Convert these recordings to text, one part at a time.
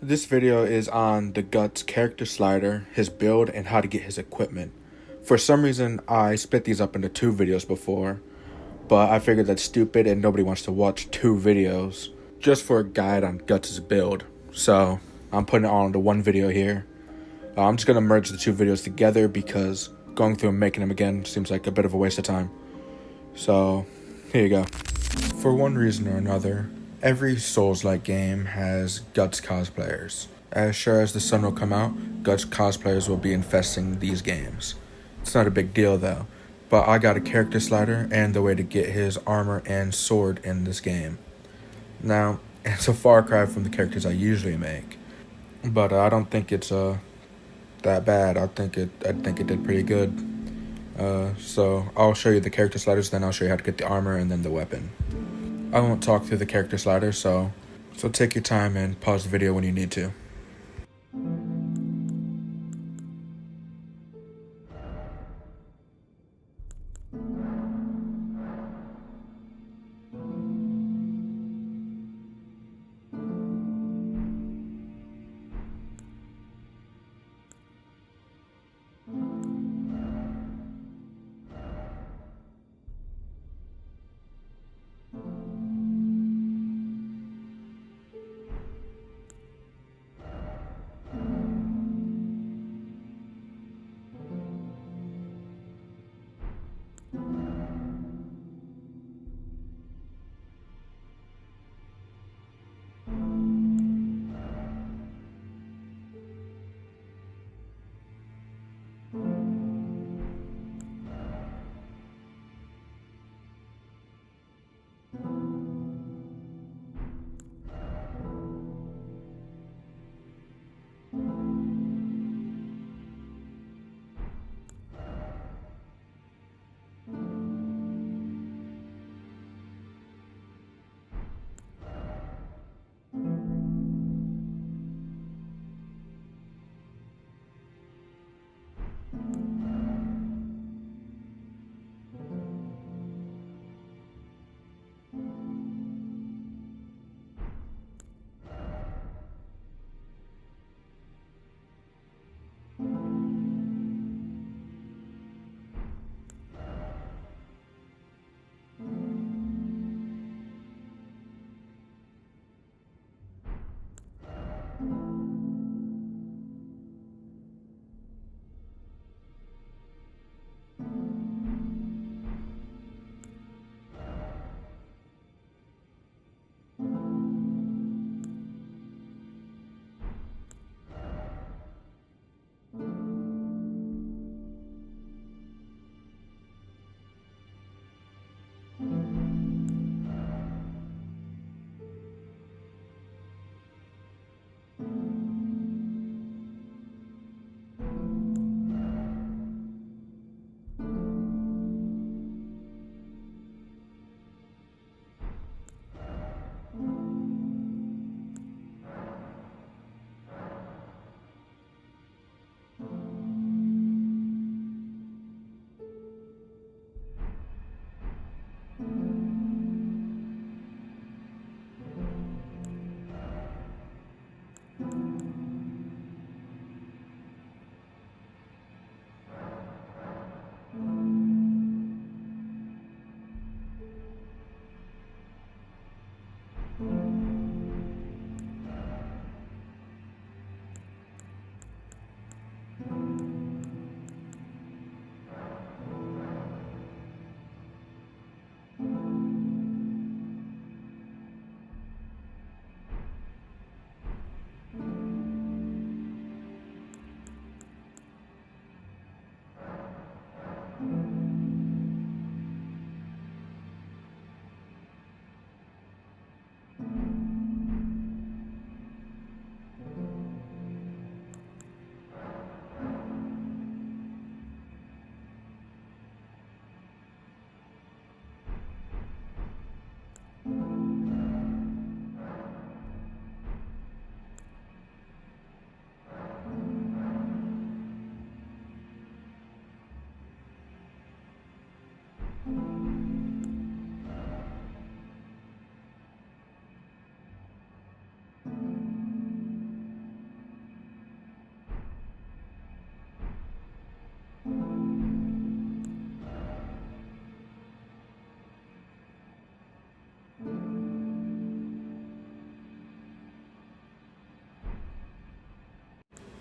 This video is on the Guts character slider, his build, and how to get his equipment. For some reason, I split these up into two videos before, but I figured that's stupid and nobody wants to watch two videos just for a guide on Guts' build. So I'm putting it all into one video here. I'm just going to merge the two videos together because going through and making them again seems like a bit of a waste of time. So here you go. For one reason or another, every Souls-like game has Guts cosplayers. As sure as the sun will come out, Guts cosplayers will be infesting these games. It's not a big deal though, but I got a character slider and the way to get his armor and sword in this game. Now, it's a far cry from the characters I usually make, but I don't think it's that bad. I think it did pretty good. So I'll show you the character sliders, then I'll show you how to get the armor and then the weapon. I won't talk through the character sliders, so take your time and pause the video when you need to.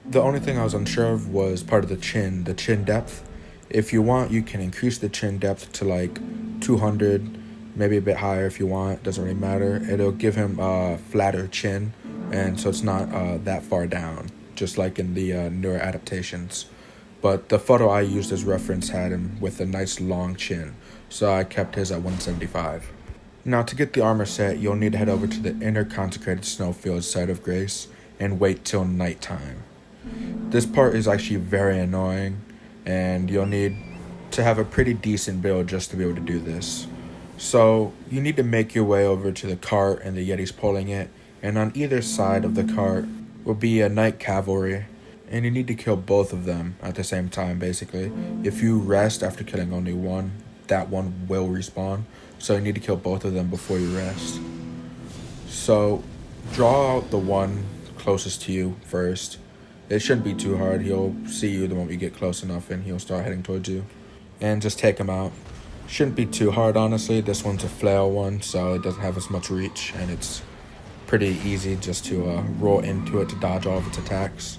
The only thing I was unsure of was part of the chin depth. If you want, you can increase the chin depth to like 200, maybe a bit higher if you want. Doesn't really matter. It'll give him a flatter chin, and so it's not that far down, just like in the newer adaptations. But the photo I used as reference had him with a nice long chin, so I kept his at 175. Now, to get the armor set, you'll need to head over to the inner consecrated snowfield site of grace and wait till nighttime. This part is actually very annoying, and you'll need to have a pretty decent build just to be able to do this. So, you need to make your way over to the cart and the Yeti's pulling it, and on either side of the cart will be a night cavalry, and you need to kill both of them at the same time, basically. If you rest after killing only one, that one will respawn, so you need to kill both of them before you rest. So, draw out the one closest to you first. It shouldn't be too hard. He'll see you the moment you get close enough, and he'll start heading towards you. And just take him out. Shouldn't be too hard, honestly. This one's a flail one, so it doesn't have as much reach, and it's pretty easy just to roll into it to dodge all of its attacks.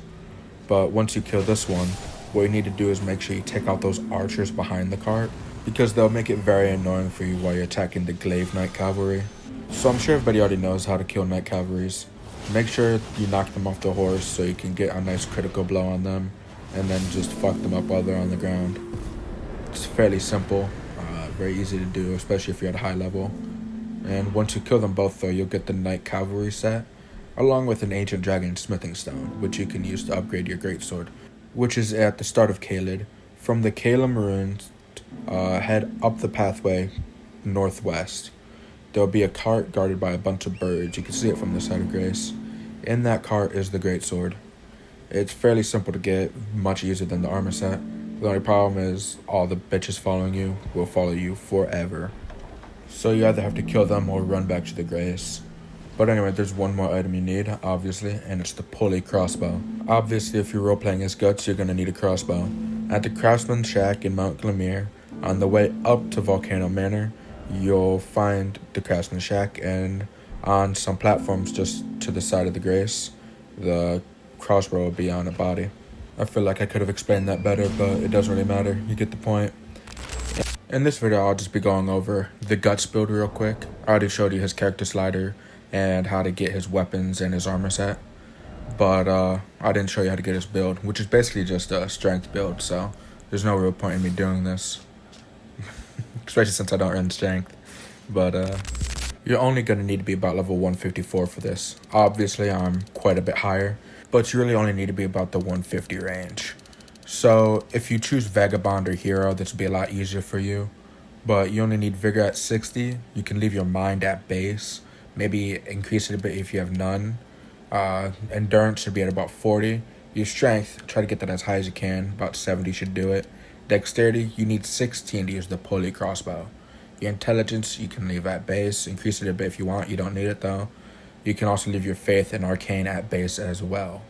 But once you kill this one, what you need to do is make sure you take out those archers behind the cart, because they'll make it very annoying for you while you're attacking the glaive Knight Cavalry. So I'm sure everybody already knows how to kill Knight Cavalries. Make sure you knock them off the horse so you can get a nice critical blow on them, and then just fuck them up while they're on the ground. It's fairly simple, very easy to do, especially if you're at a high level. And once you kill them both though, you'll get the Knight Cavalry set, along with an Ancient Dragon Smithing Stone, which you can use to upgrade your Greatsword, which is at the start of Caelid. From the Caelid Ruins, head up the pathway northwest. There'll be a cart guarded by a bunch of birds. You can see it from the side of Grace. In that cart is the Greatsword. It's fairly simple to get, much easier than the armor set. The only problem is all the bitches following you will follow you forever. So you either have to kill them or run back to the Grace. But anyway, there's one more item you need, obviously, and it's the pulley crossbow. Obviously, if you're role-playing as Guts, you're going to need a crossbow. At the Craftsman's Shack in Mount Glamir, on the way up to Volcano Manor, you'll find the Craftsman's Shack, and on some platforms just to the side of the Grace, the crossbow will be on a body. I feel like I could have explained that better, but it doesn't really matter. You get the point. In this video, I'll just be going over the Guts build real quick. I already showed you his character slider and how to get his weapons and his armor set, but I didn't show you how to get his build, which is basically just a strength build, so there's no real point in me doing this, especially since I don't run strength. But you're only going to need to be about level 154 for this. Obviously, I'm quite a bit higher, but you really only need to be about the 150 range. So if you choose Vagabond or Hero, this will be a lot easier for you, but you only need Vigor at 60. You can leave your mind at base, maybe increase it a bit if you have none. Endurance should be at about 40. Your strength, try to get that as high as you can, about 70 should do it. Dexterity, you need 16 to use the pulley crossbow. Your intelligence, you can leave at base, increase it a bit if you want, you don't need it though. You can also leave your faith and arcane at base as well.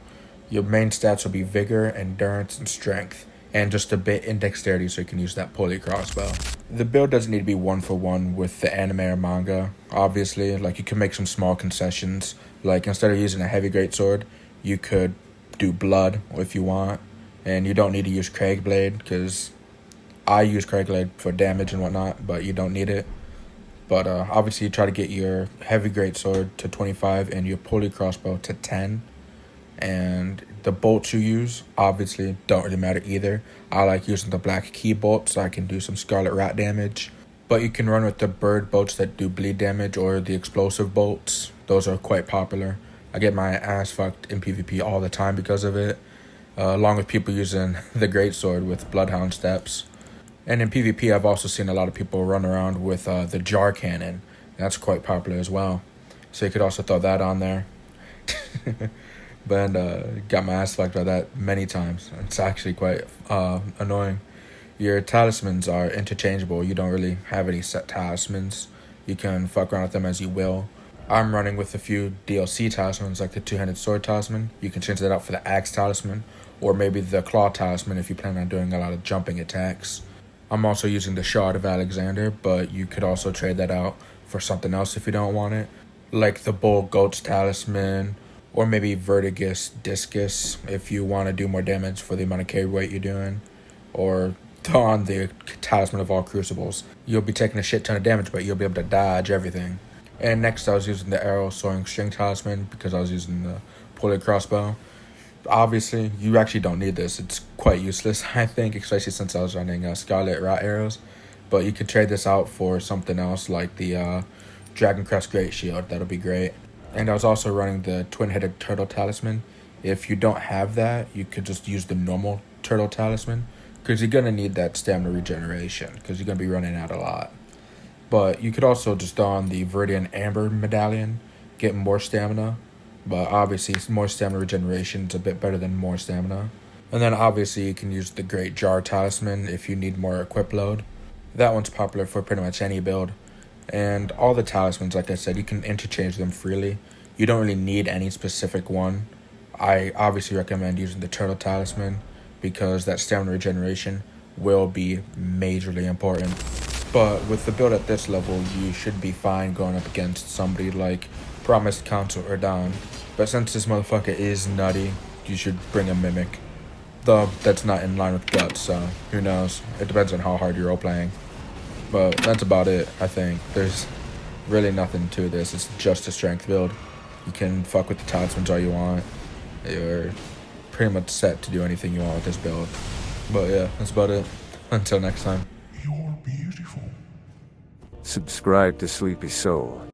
Your main stats will be vigor, endurance, and strength, and just a bit in dexterity so you can use that pulley crossbow. The build doesn't need to be one for one with the anime or manga. Obviously, like, you can make some small concessions. Like, instead of using a heavy greatsword, you could do blood if you want, and you don't need to use Craigblade, because I use Craigblade for damage and whatnot, but you don't need it. But obviously, you try to get your heavy greatsword to 25 and your pulley crossbow to 10. And the bolts you use obviously don't really matter either. I like using the black key bolt so I can do some scarlet rat damage, but you can run with the bird bolts that do bleed damage or the explosive bolts. Those are quite popular. I get my ass fucked in PvP all the time because of it, along with people using the greatsword with bloodhound steps. And in PvP, I've also seen a lot of people run around with the jar cannon. That's quite popular as well, so you could also throw that on there. But got my ass fucked by that many times. It's actually quite annoying. Your talismans are interchangeable. You don't really have any set talismans. You can fuck around with them as you will. I'm running with a few DLC talismans, like the two-handed sword talisman. You can change that out for the axe talisman, or maybe the claw talisman if you plan on doing a lot of jumping attacks. I'm also using the Shard of Alexander, but you could also trade that out for something else if you don't want it, like the Bull Goat's talisman, Or maybe Vertigus Discus if you want to do more damage for the amount of carry weight you're doing. Or on the Talisman of all Crucibles. You'll be taking a shit ton of damage, but you'll be able to dodge everything. And next I was using the Arrow Soaring String Talisman because I was using the Pulley Crossbow. Obviously, you actually don't need this. It's quite useless, I think, especially since I was running Scarlet Rat Arrows. But you could trade this out for something else like the Dragon Crest Great Shield. That'll be great. And I was also running the Twin-Headed Turtle Talisman. If you don't have that, you could just use the normal Turtle Talisman, because you're going to need that stamina regeneration, because you're going to be running out a lot. But you could also just don the Viridian Amber Medallion, get more stamina. But obviously, more stamina regeneration is a bit better than more stamina. And then obviously, you can use the Great Jar Talisman if you need more equip load. That one's popular for pretty much any build. And all the talismans, like I said, you can interchange them freely. You don't really need any specific one. I obviously recommend using the Turtle Talisman because that stamina regeneration will be majorly important. But with the build at this level, you should be fine going up against somebody like Promised Council or Dawn. But since this motherfucker is nutty, you should bring a Mimic. Though that's not in line with Guts, so who knows. It depends on how hard you're role playing. But that's about it, I think. There's really nothing to this. It's just a strength build. You can fuck with the talismans all you want. You're pretty much set to do anything you want with this build. But yeah, that's about it. Until next time. You're beautiful. Subscribe to Sleepy Soul.